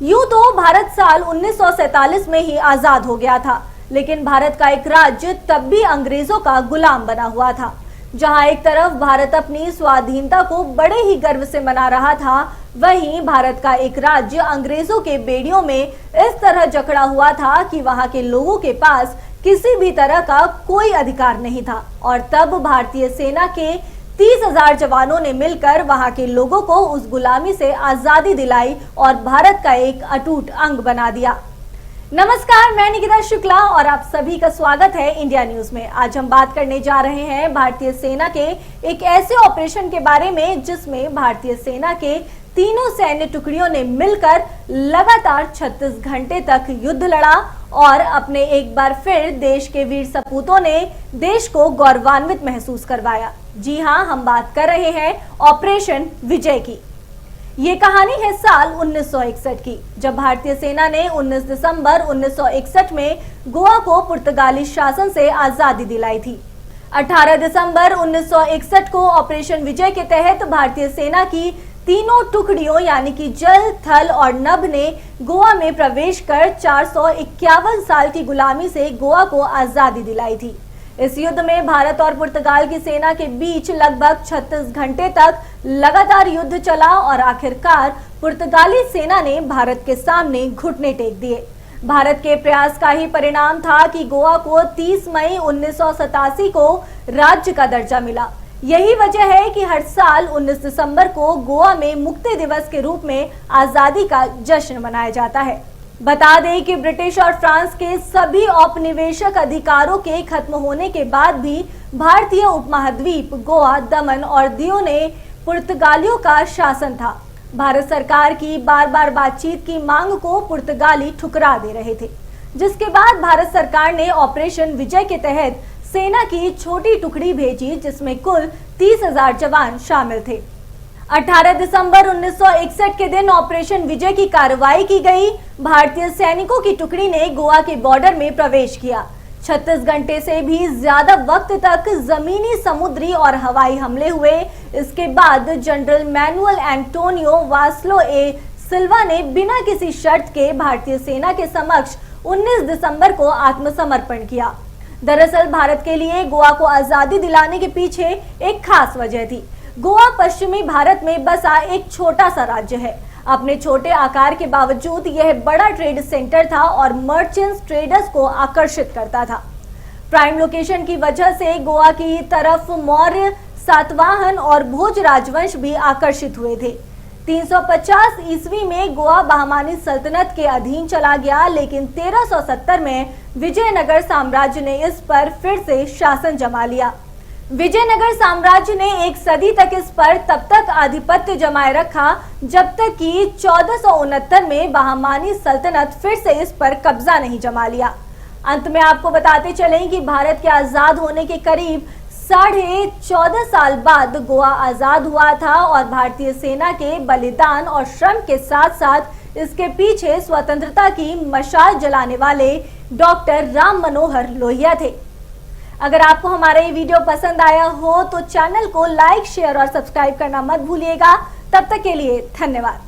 यूं तो भारत साल 1947 में ही आजाद हो गया था, लेकिन भारत का एक राज्य तब भी अंग्रेजों का गुलाम बना हुआ था। जहां एक तरफ भारत अपनी स्वाधीनता को बड़े ही गर्व से मना रहा था, वहीं भारत का एक राज्य अंग्रेजों के बेड़ियों में इस तरह जकड़ा हुआ था कि वहां के लोगों के पास किसी भी तरह का कोई अधिकार नहीं था। और तब भारतीय सेना के 30,000 जवानों ने मिलकर वहां के लोगों को उस गुलामी से आजादी दिलाई और भारत का एक अटूट अंग बना दिया। नमस्कार, मैं निकिता शुक्ला और आप सभी का स्वागत है इंडिया न्यूज में। आज हम बात करने जा रहे हैं भारतीय सेना के एक ऐसे ऑपरेशन के बारे में जिसमें भारतीय सेना के तीनों सैन्य टुकड़ियों ने मिलकर लगातार 36 घंटे तक युद्ध लड़ा और अपने एक बार फिर देश के वीर सपूतों ने देश को गौरवान्वित महसूस करवाया। जी हां, हम बात कर रहे हैं ऑपरेशन विजय की। ये कहानी है साल 1961 की, जब भारतीय सेना ने 19 दिसंबर 1961 में गोवा को पुर्तगाली शासन से आजादी दिलाई थी। 18 दिसंबर 1961 को ऑपरेशन विजय के तहत भारतीय सेना की तीनों टुकड़ियों यानी कि जल, थल और नभ ने गोवा में प्रवेश कर 451 साल की गुलामी से गोवा को आजादी दिलाई थी। इस युद्ध में भारत और पुर्तगाल की सेना के बीच लगभग 36 घंटे तक लगातार युद्ध चला और आखिरकार पुर्तगाली सेना ने भारत के सामने घुटने टेक दिए। भारत के प्रयास का ही परिणाम था कि गोवा को 30 मई 1987 को राज्य का दर्जा मिला। यही वजह है कि हर साल 19 दिसंबर को गोवा में मुक्ति दिवस के रूप में आजादी का जश्न मनाया जाता है। बता दें कि ब्रिटिश और फ्रांस के सभी औपनिवेशिक अधिकारों के खत्म होने के बाद भी भारतीय उपमहाद्वीप, गोवा, दमन और दीव ने पुर्तगालियों का शासन था। भारत सरकार की बार बार बातचीत की मांग को पुर्तगाली ठुकरा दे रहे थे, जिसके बाद भारत सरकार ने ऑपरेशन विजय के तहत सेना की छोटी टुकड़ी भेजी, जिसमें कुल 30,000 जवान शामिल थे। 18 दिसंबर 1961 के दिन ऑपरेशन विजय की कार्रवाई की गई। भारतीय सैनिकों की टुकड़ी ने गोवा के बॉर्डर में प्रवेश किया। 36 घंटे से भी ज्यादा वक्त तक जमीनी, समुद्री और हवाई हमले हुए। इसके बाद जनरल मैनुअल एंटोनियो वास्लो ए सिल्वा ने बिना किसी शर्त के भारतीय सेना के समक्ष 19 दिसंबर को आत्मसमर्पण किया। दरअसल भारत के लिए गोवा को आजादी दिलाने के पीछे एक खास वजह थी। गोवा पश्चिमी भारत में बसा एक छोटा सा राज्य है। अपने छोटे आकार के बावजूद यह बड़ा ट्रेड सेंटर था और मर्चेंट्स, ट्रेडर्स को आकर्षित करता था। प्राइम लोकेशन की वजह से गोवा की तरफ मौर्य, सातवाहन और भोज राजवंश भी आकर्षित हुए थे। 350 ईस्वी में गोवा बहमानी सल्तनत के अधीन चला गया, लेकिन 1370 में विजयनगर साम्राज्य ने इस पर फिर से शासन जमा लिया। विजयनगर साम्राज्य ने एक सदी तक इस पर तब तक आधिपत्य जमाए रखा जब तक कि 1469 में बहमानी सल्तनत फिर से इस पर कब्जा नहीं जमा लिया। अंत में आपको बताते चलें कि भारत के आजाद होने के करीब 14.5 साल बाद गोवा आजाद हुआ था और भारतीय सेना के बलिदान और श्रम के साथ साथ इसके पीछे स्वतंत्रता की मशाल जलाने वाले डॉक्टर राम मनोहर लोहिया थे। अगर आपको हमारा ये वीडियो पसंद आया हो तो चैनल को लाइक, शेयर और सब्सक्राइब करना मत भूलिएगा। तब तक के लिए धन्यवाद।